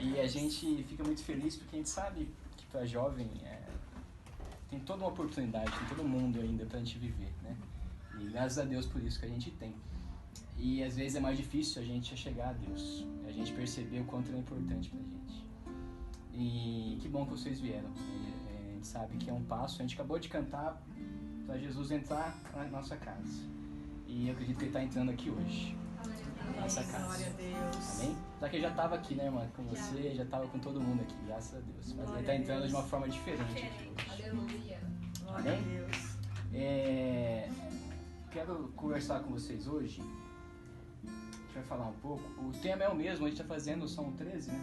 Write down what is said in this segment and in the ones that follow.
E a gente fica muito feliz porque a gente sabe que para jovem tem toda uma oportunidade, tem todo mundo ainda pra gente viver, né? E graças a Deus por isso que a gente tem. E às vezes é mais difícil a gente chegar a Deus, a gente perceber o quanto ele é importante pra gente. E que bom que vocês vieram. A gente sabe que é um passo, a gente acabou de cantar para Jesus entrar na nossa casa. E eu acredito que ele está entrando aqui hoje, na nossa casa. Glória a Deus. Amém? Só que ele já estava aqui, né, irmã? Com você, já estava com todo mundo aqui, graças a Deus. Mas ele está entrando de uma forma diferente aqui hoje. Aleluia. Glória a Amém? Deus. Quero conversar com vocês hoje. A gente vai falar um pouco. O tema é o mesmo, a gente está fazendo, são 13, né?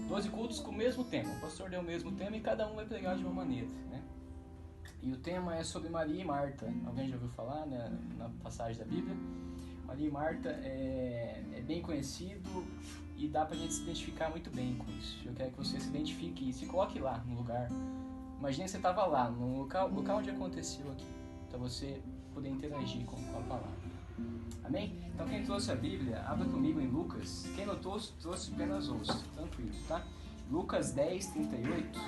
12 cultos com o mesmo tema. O pastor deu o mesmo tema e cada um vai pregar de uma maneira, né? E o tema é sobre Maria e Marta. Alguém já ouviu falar, né, na passagem da Bíblia? Maria e Marta é bem conhecido e dá pra gente se identificar muito bem com isso. Eu quero que você se identifique e se coloque lá no lugar. Imagina que você estava lá, no local onde aconteceu aqui, para você poder interagir com a palavra. Amém? Então quem trouxe a Bíblia, abra comigo em Lucas. Quem não trouxe apenas ouça. Tranquilo, tá? Lucas 10, 38.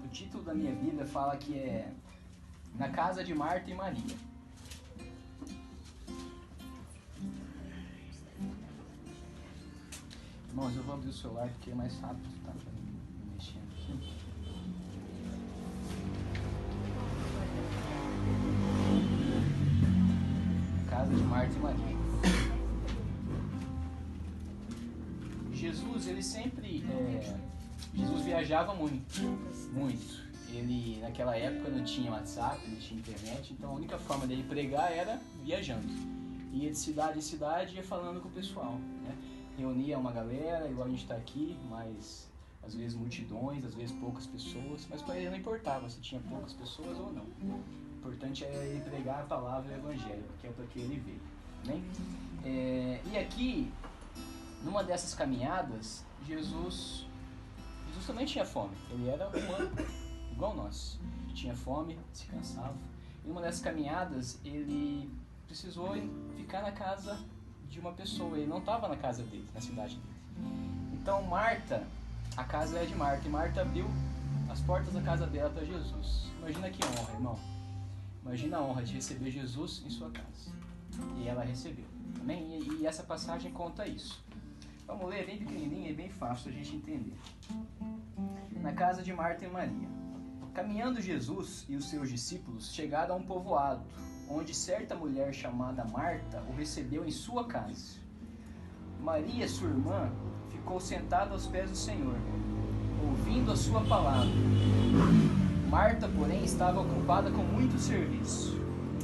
O título da minha Bíblia fala que é Na Casa de Marta e Maria. Irmãos, eu vou abrir o celular porque é mais rápido, tá? Pra mim mexendo aqui. Casa de Marta e Maria. Jesus, ele sempre... Jesus viajava muito. Ele, naquela época, não tinha WhatsApp, não tinha internet, então a única forma dele pregar era viajando. Ia de cidade em cidade e ia falando com o pessoal, né? Reunia uma galera, igual a gente está aqui, mas às vezes multidões, às vezes poucas pessoas, mas para ele não importava se tinha poucas pessoas ou não. O importante é ele pregar a palavra e o evangelho, que é para que ele veio, né? E aqui, numa dessas caminhadas, Jesus também tinha fome. Ele era humano, igual nós. Tinha fome, se cansava. E numa dessas caminhadas, ele precisou ficar na casa de uma pessoa. Ele não estava na casa dele, na cidade dele. Então Marta, a casa era de Marta, e Marta abriu as portas da casa dela para Jesus. Imagina que honra, irmão. Imagina a honra de receber Jesus em sua casa. E ela recebeu. Amém? E essa passagem conta isso. Vamos ler, é bem pequenininha e bem fácil a gente entender. Na casa de Marta e Maria. Caminhando Jesus e os seus discípulos chegaram a um povoado, onde certa mulher chamada Marta o recebeu em sua casa. Maria, sua irmã, ficou sentada aos pés do Senhor, ouvindo a sua palavra. Marta, porém, estava ocupada com muito serviço,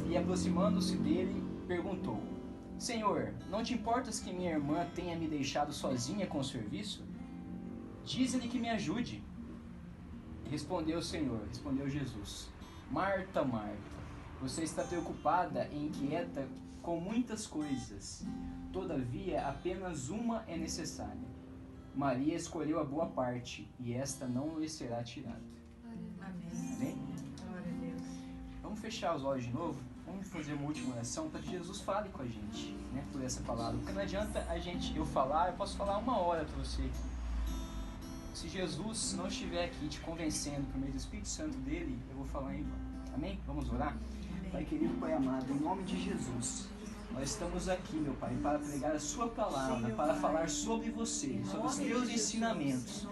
e aproximando-se dele, perguntou: Senhor, não te importas que minha irmã tenha me deixado sozinha com o serviço? Diz-lhe que me ajude. Respondeu Jesus: Marta, Marta, você está preocupada e inquieta com muitas coisas. Todavia, apenas uma é necessária. Maria escolheu a boa parte, e esta não lhe será tirada. Amém. Amém? Glória a Deus. Vamos fechar os olhos de novo? Vamos fazer uma última oração para que Jesus fale com a gente, né, por essa palavra. Porque não adianta eu falar, eu posso falar 1 hora para você. Se Jesus não estiver aqui te convencendo por meio do Espírito Santo dele, eu vou falar em vão. Amém? Vamos orar? Amém. Pai querido, Pai amado, em nome de Jesus, nós estamos aqui, meu Pai, para pregar a sua palavra, para falar sobre você, sobre os teus ensinamentos.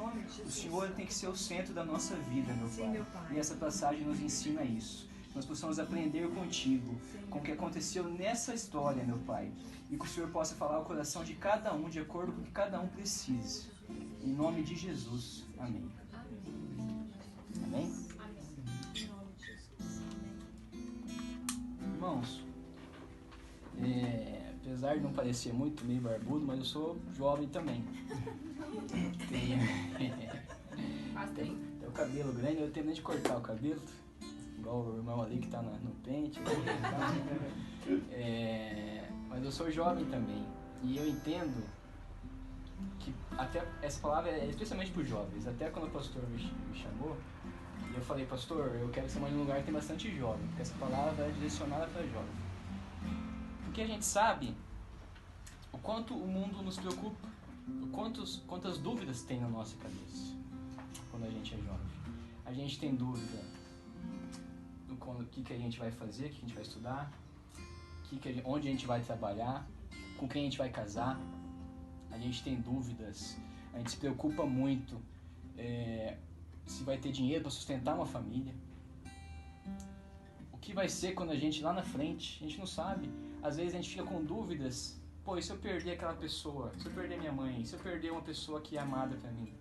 O Senhor tem que ser o centro da nossa vida, meu Pai. E essa passagem nos ensina isso. Nós possamos aprender contigo, com o que aconteceu nessa história, meu Pai. E que o Senhor possa falar ao coração de cada um, de acordo com o que cada um precise. Em nome de Jesus. Amém. Amém? Irmãos, apesar de não parecer muito meio barbudo, mas eu sou jovem também. Tenho o cabelo grande, eu tenho nem de cortar o cabelo, igual o irmão ali que está no pente. Mas eu sou jovem também, e eu entendo que até essa palavra é especialmente para os jovens. Até quando o pastor me chamou, eu falei, pastor, eu quero ser mãe num lugar que tem bastante jovem, porque essa palavra é direcionada para jovem. Porque a gente sabe o quanto o mundo nos preocupa, quantas dúvidas tem na nossa cabeça quando a gente é jovem. A gente tem dúvida do que a gente vai fazer, o que a gente vai estudar, onde a gente vai trabalhar, com quem a gente vai casar. A gente tem dúvidas, a gente se preocupa muito se vai ter dinheiro para sustentar uma família. O que vai ser quando a gente lá na frente, a gente não sabe. Às vezes a gente fica com dúvidas, pô, e se eu perder aquela pessoa, se eu perder minha mãe, se eu perder uma pessoa que é amada pra mim?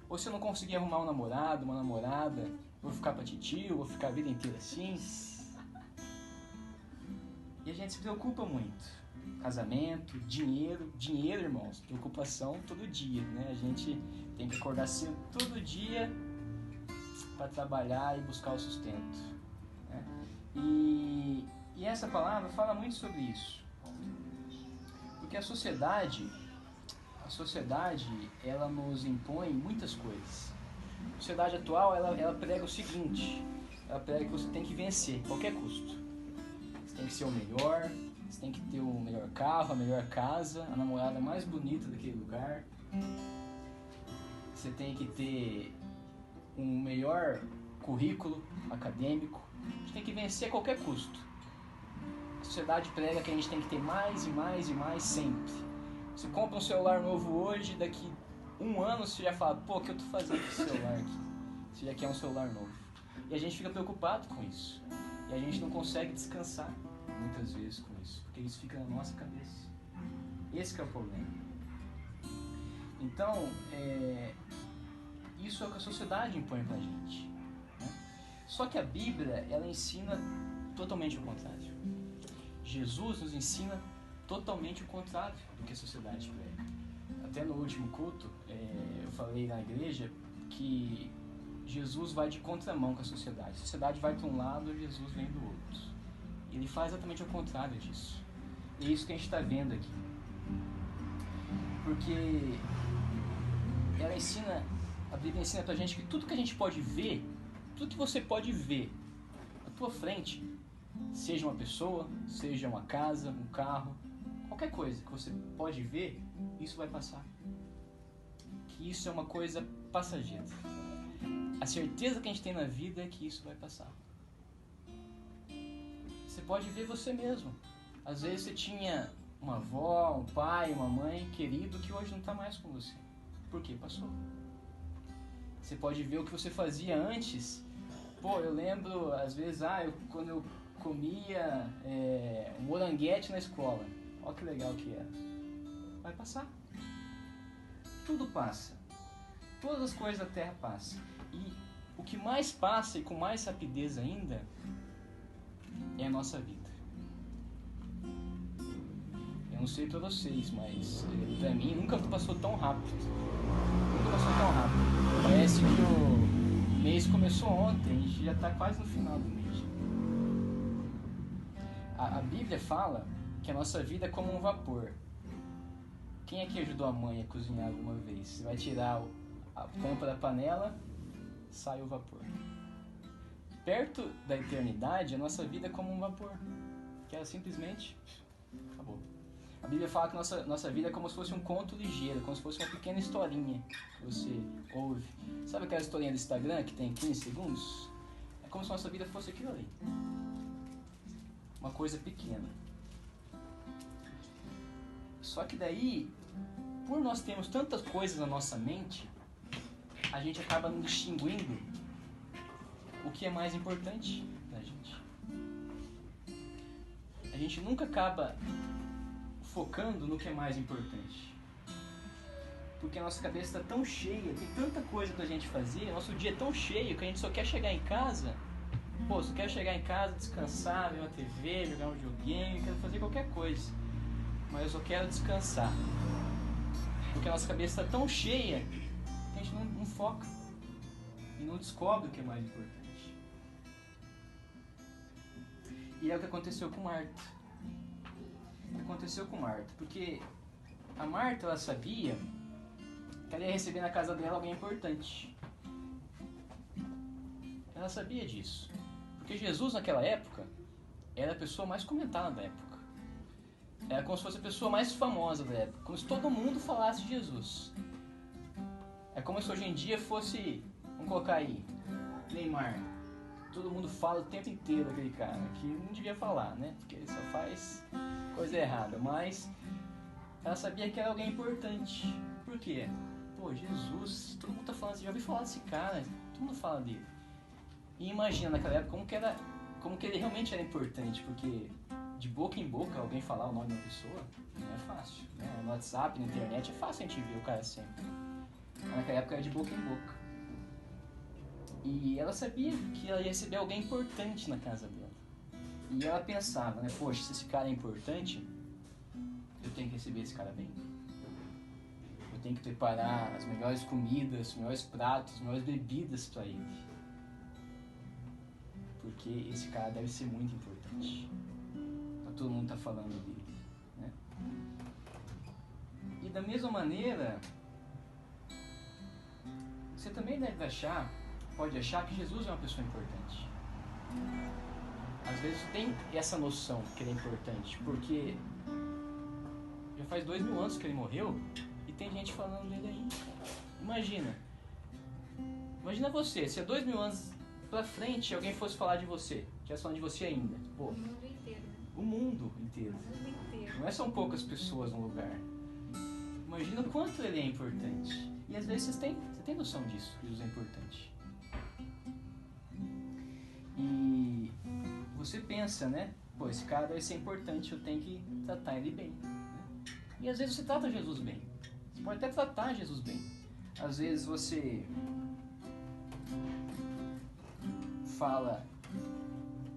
Ou se eu não conseguir arrumar um namorado, uma namorada, vou ficar pra titio, vou ficar a vida inteira assim? E a gente se preocupa muito. Casamento, dinheiro, irmãos, preocupação todo dia, né? A gente tem que acordar cedo todo dia para trabalhar e buscar o sustento, né? E essa palavra fala muito sobre isso, porque a sociedade ela nos impõe muitas coisas. A sociedade atual ela prega o seguinte: ela prega que você tem que vencer a qualquer custo. Você tem que ser o melhor. Você tem que ter o melhor carro, a melhor casa, a namorada mais bonita daquele lugar. Você tem que ter um melhor currículo acadêmico. A gente tem que vencer a qualquer custo. A sociedade prega que a gente tem que ter mais e mais e mais sempre. Você compra um celular novo hoje, daqui um ano você já fala, pô, o que eu tô fazendo com esse celular aqui? Você já quer um celular novo. E a gente fica preocupado com isso. E a gente não consegue descansar muitas vezes com isso, porque isso fica na nossa cabeça. Esse que é o problema. Então, isso é o que a sociedade impõe pra gente, né? Só que a Bíblia, ela ensina totalmente o contrário. Jesus nos ensina totalmente o contrário do que a sociedade prega. Até no último culto, eu falei na igreja que Jesus vai de contramão com a sociedade. A sociedade vai para um lado, Jesus vem do outro. Ele faz exatamente o contrário disso. E é isso que a gente está vendo aqui. Porque a Bíblia ensina pra gente que tudo que a gente pode ver, tudo que você pode ver à tua frente, seja uma pessoa, seja uma casa, um carro, qualquer coisa que você pode ver, isso vai passar. Que isso é uma coisa passageira. A certeza que a gente tem na vida é que isso vai passar. Você pode ver você mesmo. Às vezes você tinha uma avó, um pai, uma mãe querido que hoje não está mais com você. Por quê? Passou. Você pode ver o que você fazia antes. Pô, eu lembro, às vezes, quando eu comia um moranguete na escola. Olha que legal que era. Vai passar. Tudo passa. Todas as coisas da terra passam. E o que mais passa e com mais rapidez ainda é a nossa vida. Eu não sei pra vocês, mas pra mim nunca passou tão rápido. Nunca passou tão rápido. Parece que o mês começou ontem, a gente já está quase no final do mês. A Bíblia fala que a nossa vida é como um vapor. Quem é que ajudou a mãe a cozinhar alguma vez? Você vai tirar a tampa da panela, sai o vapor. Perto da eternidade, a nossa vida é como um vapor, que ela simplesmente acabou. A Bíblia fala que nossa vida é como se fosse um conto ligeiro, como se fosse uma pequena historinha que você ouve. Sabe aquela historinha do Instagram que tem 15 segundos? É como se nossa vida fosse aquilo ali. Uma coisa pequena. Só que daí, por nós termos tantas coisas na nossa mente, a gente acaba não distinguindo o que é mais importante pra gente. A gente nunca acaba focando no que é mais importante. Porque a nossa cabeça está tão cheia, tem tanta coisa pra gente fazer, nosso dia é tão cheio que a gente só quer chegar em casa. Pô, só quero chegar em casa, descansar, ver uma TV, jogar um videogame, quero fazer qualquer coisa. Mas eu só quero descansar. Porque a nossa cabeça está tão cheia que a gente não foca e não descobre o que é mais importante. E é o que aconteceu com Marta. O que aconteceu com Marta? Porque a Marta, ela sabia que ela ia receber na casa dela alguém importante. ela sabia disso. Porque Jesus naquela época era a pessoa mais comentada da época. Era como se fosse a pessoa mais famosa da época. Como se todo mundo falasse de Jesus. É como se hoje em dia fosse, vamos colocar aí, Neymar. Todo mundo fala o tempo inteiro daquele cara, que não devia falar, né? Porque ele só faz coisa errada. Mas ela sabia que era alguém importante. Por quê? Pô, Jesus, todo mundo tá falando, já ouviu falar desse cara, todo mundo fala dele. E imagina naquela época como que ele realmente era importante, porque de boca em boca alguém falar o nome da pessoa não é fácil, né? No WhatsApp, na internet é fácil a gente ver o cara sempre. Mas naquela época era de boca em boca. E ela sabia que ela ia receber alguém importante na casa dela. E ela pensava, né? Poxa, se esse cara é importante, eu tenho que receber esse cara bem. Eu tenho que preparar as melhores comidas, os melhores pratos, as melhores bebidas para ele. Porque esse cara deve ser muito importante. Todo mundo tá falando dele, né? E da mesma maneira, você também pode achar que Jesus é uma pessoa importante. Às vezes você tem essa noção que ele é importante, porque já faz 2000 anos que ele morreu e tem gente falando dele ainda. Imagina você, se há 2000 anos pra frente alguém fosse falar de você, estivesse falando de você ainda. Pô, O mundo inteiro, né? o mundo inteiro. O mundo inteiro. Não são poucas pessoas no lugar. Imagina o quanto ele é importante. E às vezes você tem noção disso, que Jesus é importante. E você pensa, né? Pô, esse cara deve ser importante, eu tenho que tratar ele bem. Né? E às vezes você trata Jesus bem. Você pode até tratar Jesus bem. Às vezes você fala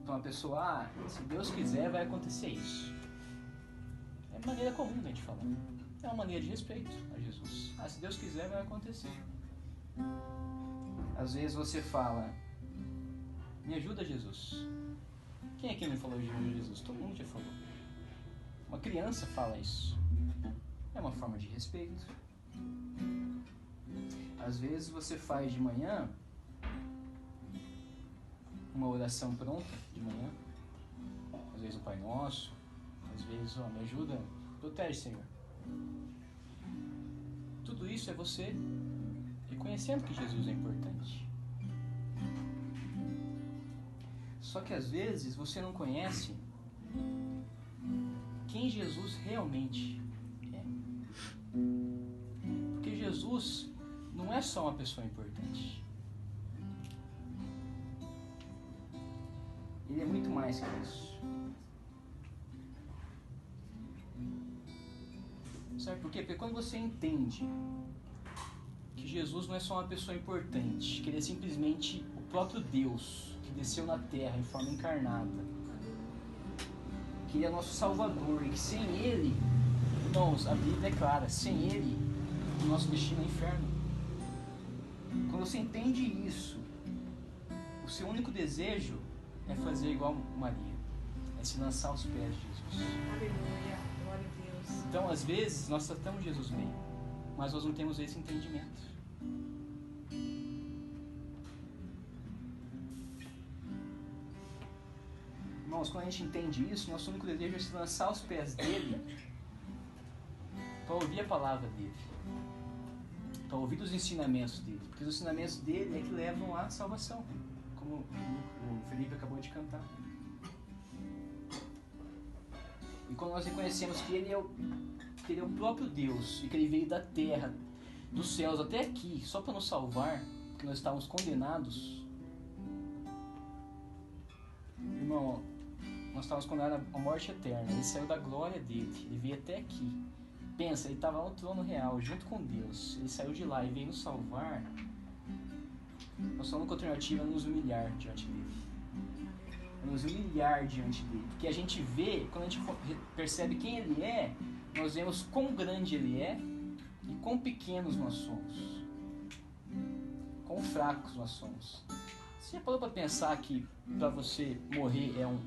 para uma pessoa, se Deus quiser vai acontecer isso. É maneira comum da gente falar. É uma maneira de respeito a Jesus. Se Deus quiser vai acontecer. Às vezes você fala, me ajuda Jesus. Quem é que me falou de Jesus? Todo mundo já falou. Uma criança fala isso. É uma forma de respeito. Às vezes você faz de manhã uma oração pronta de manhã. Às vezes o Pai Nosso. Às vezes, me ajuda, protege, Senhor. Tudo isso é você reconhecendo que Jesus é importante. Só que às vezes você não conhece quem Jesus realmente é. Porque Jesus não é só uma pessoa importante. Ele é muito mais que isso. Sabe por quê? Porque quando você entende que Jesus não é só uma pessoa importante, que ele é simplesmente o próprio Deus que desceu na terra em forma encarnada, que ele é nosso Salvador e que sem ele, irmãos, a Bíblia é clara, sem ele o nosso destino é inferno. Quando você entende isso, o seu único desejo é fazer igual Maria, é se lançar aos pés de Jesus. Aleluia, glória a Deus. Então, às vezes, nós tratamos Jesus bem, mas nós não temos esse entendimento. Irmãos, quando a gente entende isso, nosso único desejo é se lançar aos pés dele para ouvir a palavra dele, para ouvir os ensinamentos dele, porque os ensinamentos dele é que levam à salvação, como o Felipe acabou de cantar. E quando nós reconhecemos que ele é o próprio Deus e que ele veio da terra, dos céus até aqui, só para nos salvar, porque nós estávamos condenados, irmão, nós estávamos condenados à morte eterna. Ele saiu da glória dele, ele veio até aqui. Pensa, ele estava no trono real, junto com Deus. Ele saiu de lá e veio nos salvar. Nossa única alternativa é nos humilhar diante dele. É nos humilhar diante dele. Porque a gente vê, quando a gente percebe quem ele é, nós vemos quão grande ele é e quão pequenos nós somos. Quão fracos nós somos. Você já parou para pensar que para você morrer é um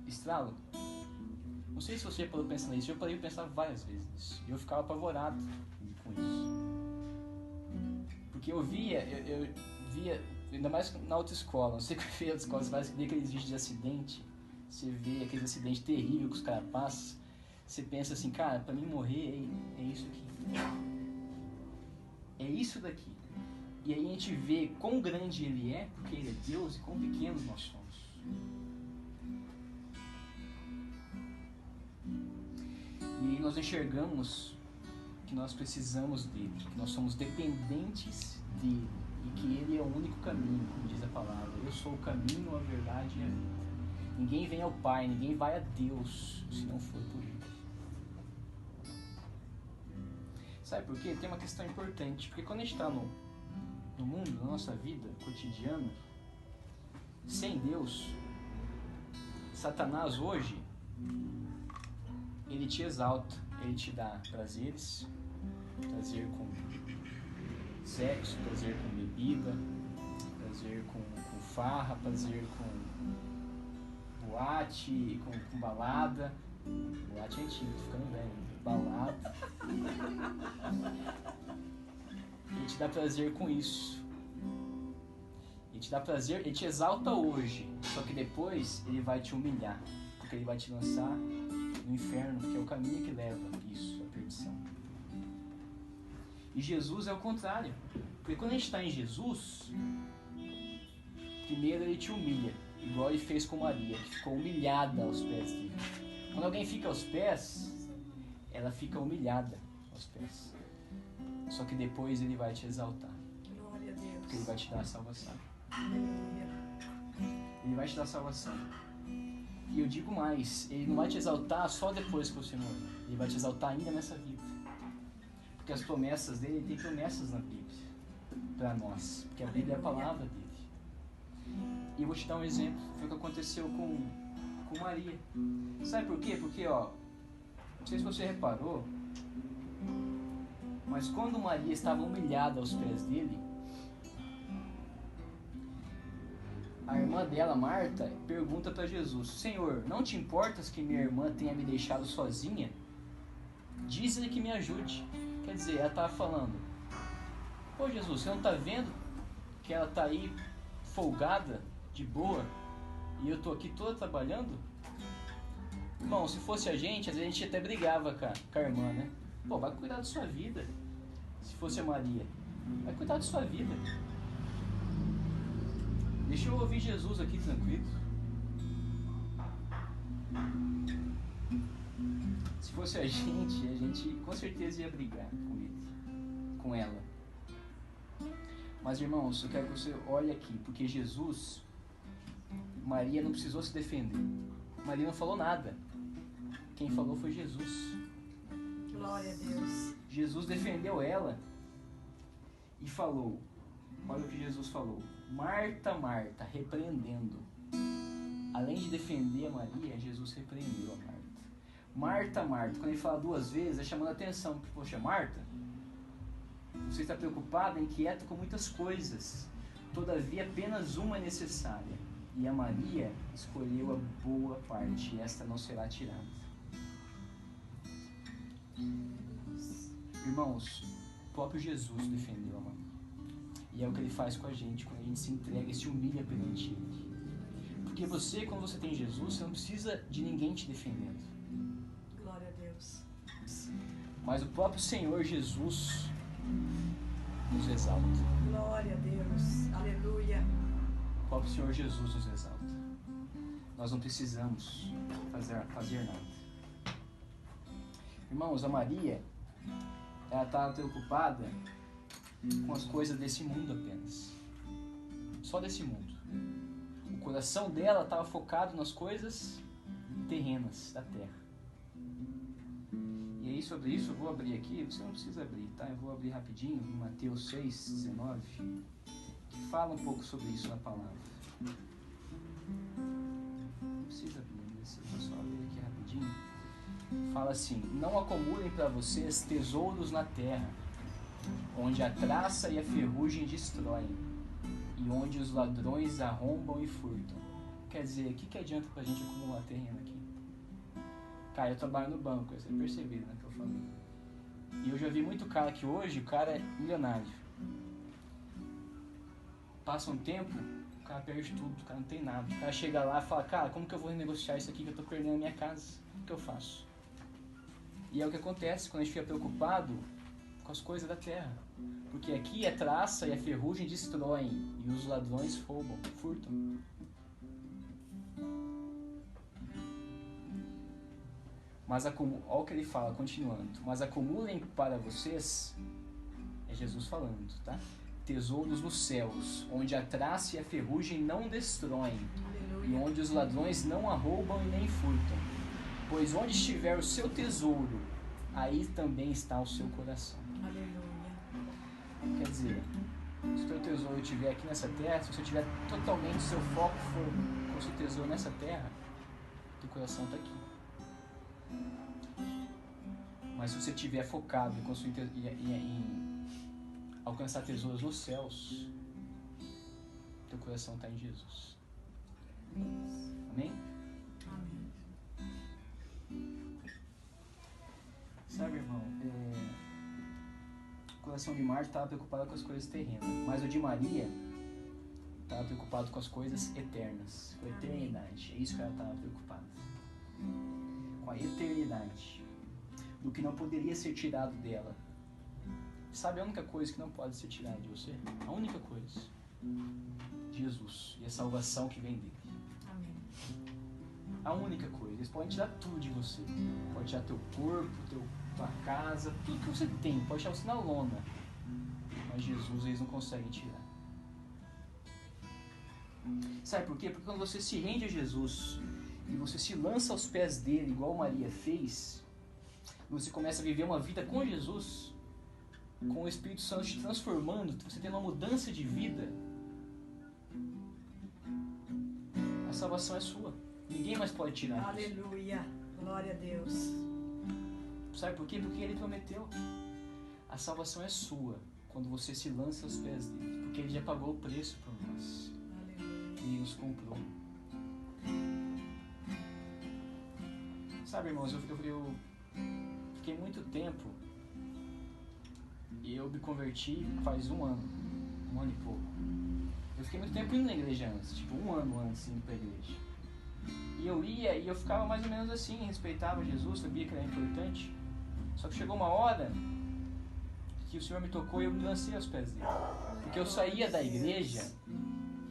estralo? Não sei se você já parou pensando nisso. Eu parei para pensar várias vezes nisso. E eu ficava apavorado com isso. Porque eu via ainda mais na autoescola, você que vê autoescola, você vai ver aqueles vídeos de acidente, você vê aqueles acidentes terríveis que os caras passam, você pensa assim, cara, pra mim morrer é isso aqui. É isso daqui. E aí a gente vê quão grande ele é, porque ele é Deus, e quão pequenos nós somos. E aí nós enxergamos que nós precisamos dele, que nós somos dependentes dele, e que ele é o único caminho, como diz a palavra. Eu sou o caminho, a verdade e a vida. Ninguém vem ao Pai, ninguém vai a Deus, se não for por ele. Sabe por quê? Tem uma questão importante, porque quando a gente está no mundo, na nossa vida cotidiana, sem Deus, Satanás hoje, ele te exalta, ele te dá prazeres, prazer com sexo, prazer com bebida, prazer com farra, prazer com boate, com balada. Boate é antigo, tô ficando velho. Balada. Ele te dá prazer com isso. Ele te dá prazer, ele te exalta hoje, só que depois ele vai te humilhar, porque ele vai te lançar no inferno, que é o caminho que leva isso, a perdição. E Jesus é o contrário, porque quando a gente está em Jesus, primeiro ele te humilha, igual ele fez com Maria, que ficou humilhada aos pés dele. Quando alguém fica aos pés, ela fica humilhada aos pés. Só que depois ele vai te exaltar. Glória a Deus. Porque ele vai te dar a salvação. Aleluia. Ele vai te dar a salvação. E eu digo mais, ele não vai te exaltar só depois que você morrer. Ele vai te exaltar ainda nessa vida. Porque as promessas dele, ele tem promessas na Bíblia para nós. Porque a Bíblia é a palavra dele. E eu vou te dar um exemplo. Foi o que aconteceu com Maria. Sabe por quê? Porque, ó, não sei se você reparou, mas quando Maria estava humilhada aos pés dele, a irmã dela, Marta, pergunta para Jesus: Senhor, não te importas que minha irmã tenha me deixado sozinha? Diz-lhe que me ajude. Quer dizer, ela estava falando: Pô, Jesus, você não está vendo que ela está aí folgada, de boa, e eu tô aqui toda trabalhando? Irmão, se fosse a gente, às vezes a gente até brigava com a irmã, né? Pô, vai cuidar da sua vida. Se fosse a Maria, vai cuidar da sua vida. Deixa eu ouvir Jesus aqui tranquilo. Se fosse a gente com certeza ia brigar com ele, com ela. Mas irmãos, eu quero que você olhe aqui, porque Jesus, Maria não precisou se defender. Maria não falou nada. Quem falou foi Jesus. Glória a Deus. Jesus defendeu ela e falou, olha o que Jesus falou: Marta, Marta, repreendendo. Além de defender a Maria, Jesus repreendeu a Marta. Marta, Marta, quando ele fala duas vezes, é chamando a atenção. Poxa, Marta, você está preocupada, inquieta com muitas coisas. Todavia, apenas uma é necessária. E a Maria escolheu a boa parte, e esta não será tirada. Irmãos, o próprio Jesus defendeu a Maria. E é o que ele faz com a gente, quando a gente se entrega e se humilha perante ele. Porque você, quando você tem Jesus, você não precisa de ninguém te defendendo. Glória a Deus. Mas o próprio Senhor Jesus nos exalta. Glória a Deus. Aleluia. O próprio Senhor Jesus nos exalta. Nós não precisamos fazer nada. Irmãos, a Maria, ela estava preocupada com as coisas desse mundo apenas. Só desse mundo. O coração dela estava focado nas coisas terrenas da terra. E aí sobre isso eu vou abrir aqui, você não precisa abrir, tá? Eu vou abrir rapidinho em Mateus 6:19, que fala um pouco sobre isso na palavra. Não precisa abrir, mas eu vou só abrir aqui rapidinho. Fala assim: não acumulem para vocês tesouros na terra, onde a traça e a ferrugem destroem, e onde os ladrões arrombam e furtam. Quer dizer, o que adianta pra gente acumular terreno aqui? Cara, eu trabalho no banco, você percebeu, né, que eu falei. E eu já vi muito cara que hoje, o cara é milionário. passa um tempo, o cara perde tudo, o cara não tem nada. O cara chega lá e fala, cara, como que eu vou renegociar isso aqui que eu tô perdendo a minha casa? O que eu faço? E é o que acontece quando a gente fica preocupado com as coisas da terra. Porque aqui a traça e a ferrugem destroem e os ladrões roubam, furtam. Mas olha o que ele fala, continuando. Mas acumulem para vocês, é Jesus falando, tá? Tesouros nos céus, onde a traça e a ferrugem não destroem, e onde os ladrões não arrombam e nem furtam. Pois onde estiver o seu tesouro, aí também está o seu coração. Aleluia. Quer dizer, se o teu tesouro estiver aqui nessa terra, se você tiver totalmente, seu foco for com o seu tesouro nessa terra, teu coração está aqui. Mas se você estiver focado em alcançar tesouros nos céus, teu coração está em Jesus. Amém? Amém. Sabe, irmão, o coração de Marta estava preocupado com as coisas terrenas, mas o de Maria estava preocupado com as coisas eternas, com a eternidade. É isso que ela estava preocupada. Com a eternidade. Do que não poderia ser tirado dela. Sabe a única coisa que não pode ser tirada de você? A única coisa. Jesus e a salvação que vem dele. Amém. A única coisa. Eles podem tirar tudo de você. Pode tirar teu corpo, tua casa, tudo que você tem. Pode tirar você na lona. Mas Jesus eles não conseguem tirar. Sabe por quê? Porque quando você se rende a Jesus e você se lança aos pés dele, igual Maria fez, você começa a viver uma vida com Jesus, com o Espírito Santo te transformando, você tendo uma mudança de vida, a salvação é sua. Ninguém mais pode tirar isso. Aleluia. Glória a Deus. Sabe por quê? Porque ele prometeu. A salvação é sua quando você se lança aos pés dele, porque ele já pagou o preço por nós. Aleluia. E nos comprou. Sabe, irmãos, eu fiquei muito tempo e eu me converti faz um ano e pouco. Eu fiquei muito tempo indo na igreja antes, tipo 1 ano antes indo pra igreja. E eu ia e eu ficava mais ou menos assim, respeitava Jesus, sabia que era importante. Só que chegou uma hora que o Senhor me tocou e eu me lancei aos pés dele. Porque eu saía da igreja,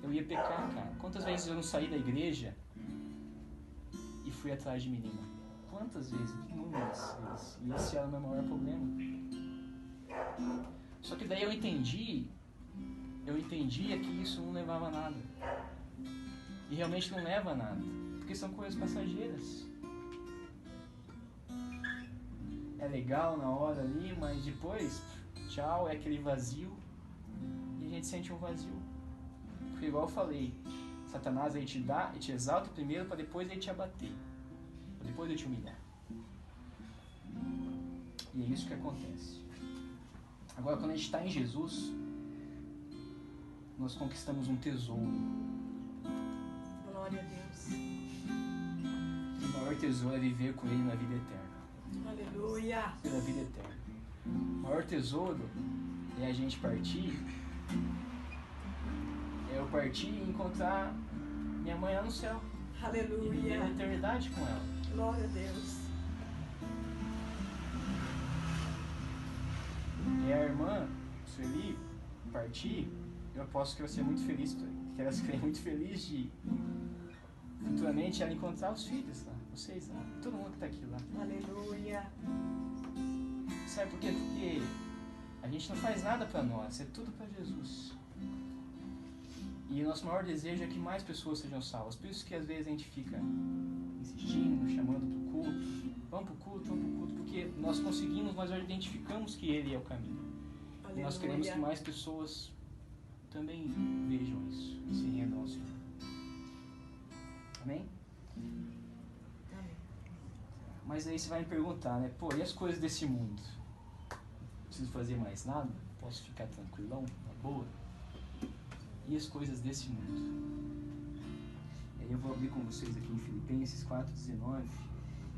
eu ia pecar, cara. Quantas vezes eu não saí da igreja e fui atrás de menina? Quantas vezes? Inúmeras vezes. E esse era o meu maior problema. Só que daí eu entendia que isso não levava a nada. E realmente não leva a nada. Porque são coisas passageiras. É legal na hora ali, mas depois, tchau, é aquele vazio. E a gente sente um vazio. Porque igual eu falei, Satanás aí te dá e te exalta primeiro para depois ele te abater. Depois de te humilhar. E é isso que acontece. Agora, quando a gente está em Jesus, nós conquistamos um tesouro. Glória a Deus. E o maior tesouro é viver com Ele na vida eterna. Aleluia. Pela vida eterna. O maior tesouro é a gente partir. É eu partir e encontrar minha mãe lá no céu. Aleluia. E viver a eternidade com ela. Glória a Deus. E a irmã Sueli partir, eu aposto que eu vou ser muito feliz, que ela seria muito feliz de futuramente ela encontrar os filhos lá, vocês lá, todo mundo que está aqui lá. Aleluia. Sabe por quê? Porque a gente não faz nada para nós, é tudo para Jesus. E o nosso maior desejo é que mais pessoas sejam salvas. Por isso que às vezes a gente fica insistindo, chamando para o culto. Vamos para o culto, porque nós conseguimos, nós já identificamos que Ele é o caminho. Aleluia. E nós queremos que mais pessoas também vejam isso e se rendam ao Senhor. Amém? Amém. Mas aí você vai me perguntar, né? Pô, e as coisas desse mundo? Não preciso fazer mais nada? Posso ficar tranquilão, na boa? E as coisas desse mundo? E aí eu vou abrir com vocês aqui em Filipenses 4:19.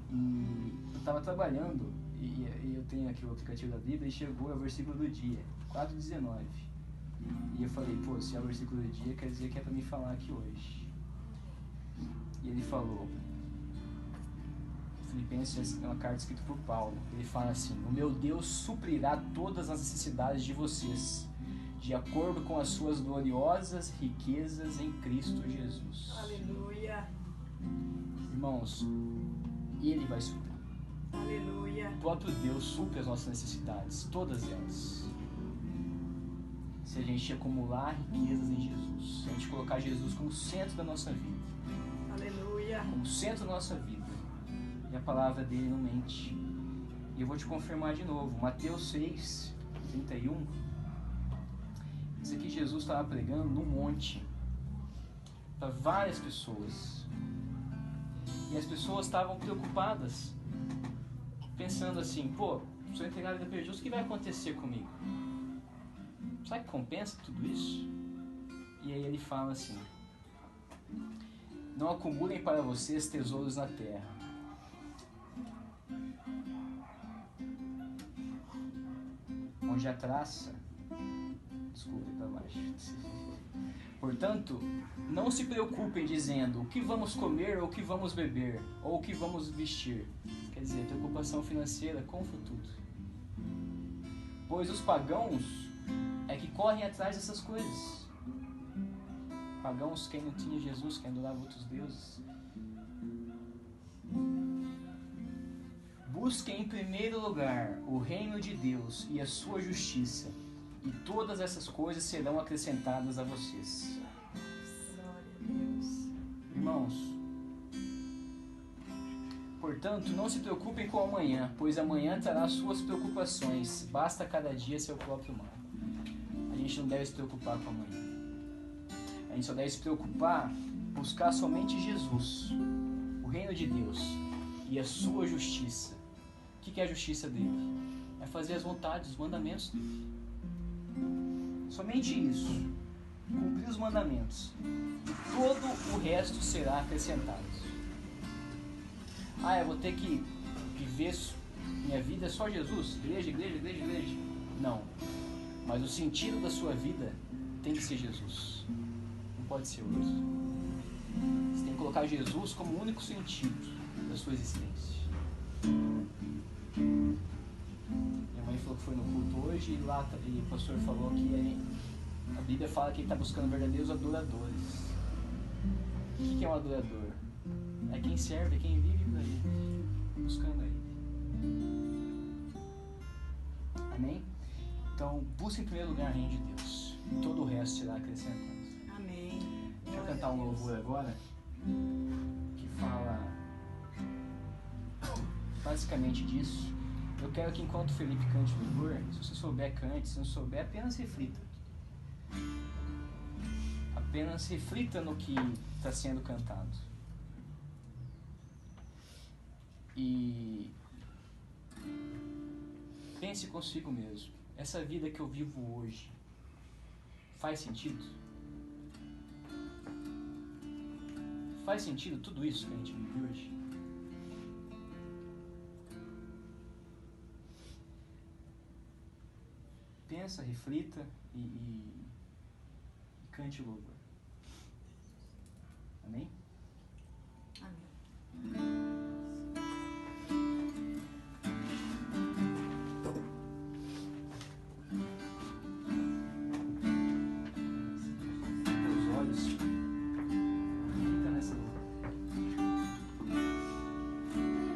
E eu estava trabalhando e eu tenho aqui o aplicativo da Bíblia e chegou o versículo do dia, 4:19. E eu falei, pô, se é o versículo do dia, quer dizer que é para me falar aqui hoje. E ele falou, Filipenses é uma carta escrita por Paulo. Ele fala assim: o meu Deus suprirá todas as necessidades de vocês, de acordo com as suas gloriosas riquezas em Cristo Jesus. Aleluia. Irmãos, Ele vai suprir. Aleluia. O próprio Deus supre as nossas necessidades, todas elas. Se a gente acumular riquezas em Jesus, se a gente colocar Jesus como centro da nossa vida, Aleluia. como centro da nossa vida, e a palavra dele não mente. E eu vou te confirmar de novo, Mateus 6, 31, diz que Jesus estava pregando num monte para várias pessoas, e as pessoas estavam preocupadas, pensando assim, pô, sou entregado da vida justa, o que vai acontecer comigo? Será que compensa tudo isso? E aí ele fala assim: não acumulem para vocês tesouros na terra, onde a traça, desculpe, para baixo. Portanto, não se preocupem dizendo o que vamos comer, ou o que vamos beber, ou o que vamos vestir. Quer dizer, preocupação financeira com o futuro. Pois os pagãos é que correm atrás dessas coisas. Pagãos, quem não tinha Jesus, quem adorava outros deuses. Busquem em primeiro lugar o reino de Deus e a sua justiça, e todas essas coisas serão acrescentadas a vocês. Glória a Deus. Irmãos, portanto, não se preocupem com o amanhã, pois amanhã trará suas preocupações. Basta cada dia seu próprio mal. A gente não deve se preocupar com amanhã. A gente só deve se preocupar, buscar somente Jesus, o reino de Deus e a sua justiça. O que é a justiça dele? É fazer as vontades, os mandamentos dele. Somente isso. Cumprir os mandamentos. E todo o resto será acrescentado. Ah, eu vou ter que viver minha vida é só Jesus? Igreja, igreja, igreja, igreja? Não. Mas o sentido da sua vida tem que ser Jesus. Não pode ser outro. Você tem que colocar Jesus como o único sentido da sua existência. Minha mãe falou que foi no culto hoje e lá e o pastor falou que a Bíblia fala que ele está buscando verdadeiros adoradores. O que é um adorador? É quem serve, é quem vive para ele, buscando ele. Amém? Então, busque em primeiro lugar o reino de Deus. E todo o resto será acrescentado. Amém. Deixa eu cantar um louvor agora que fala basicamente disso. Eu quero que enquanto o Felipe cante o louvor, se você souber, cante. Se não souber, apenas reflita. Apenas reflita no que está sendo cantado. E pense consigo mesmo. Essa vida que eu vivo hoje faz sentido? Faz sentido tudo isso que a gente vive hoje? Pensa, reflita e cante o louvor. Amém? Amém. Teus olhos, fica nessa luta.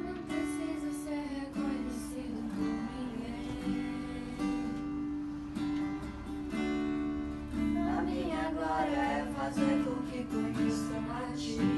Não preciso ser reconhecido por ninguém. A minha glória é fazer com que conheçam a ti.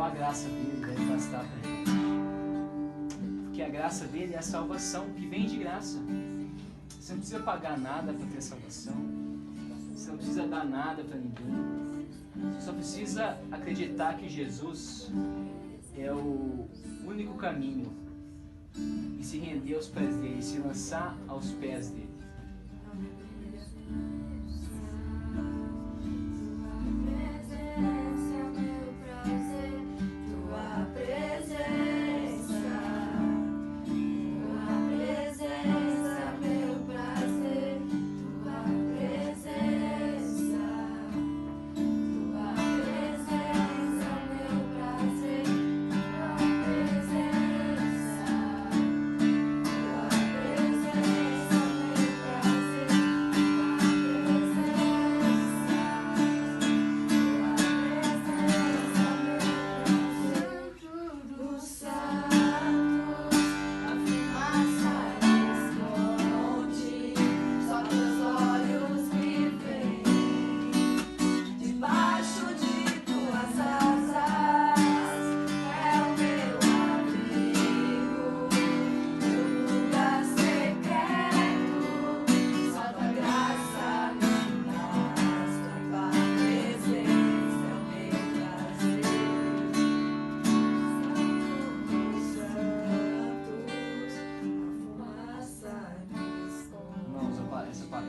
a graça dele deve bastar para gente. Porque a graça dele é a salvação, que vem de graça. Você não precisa pagar nada para ter salvação. Você não precisa dar nada para ninguém. Você só precisa acreditar que Jesus é o único caminho e se render aos pés dele, se lançar aos pés dele.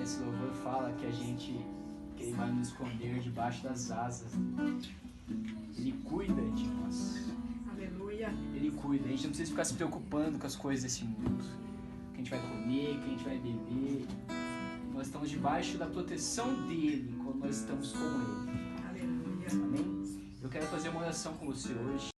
Esse louvor fala que ele vai nos esconder debaixo das asas. Ele cuida de nós. Aleluia. Ele cuida. A gente não precisa ficar se preocupando com as coisas desse mundo. O que a gente vai comer, o que a gente vai beber. Nós estamos debaixo da proteção dele quando nós estamos com ele. Aleluia. Amém? Eu quero fazer uma oração com você hoje.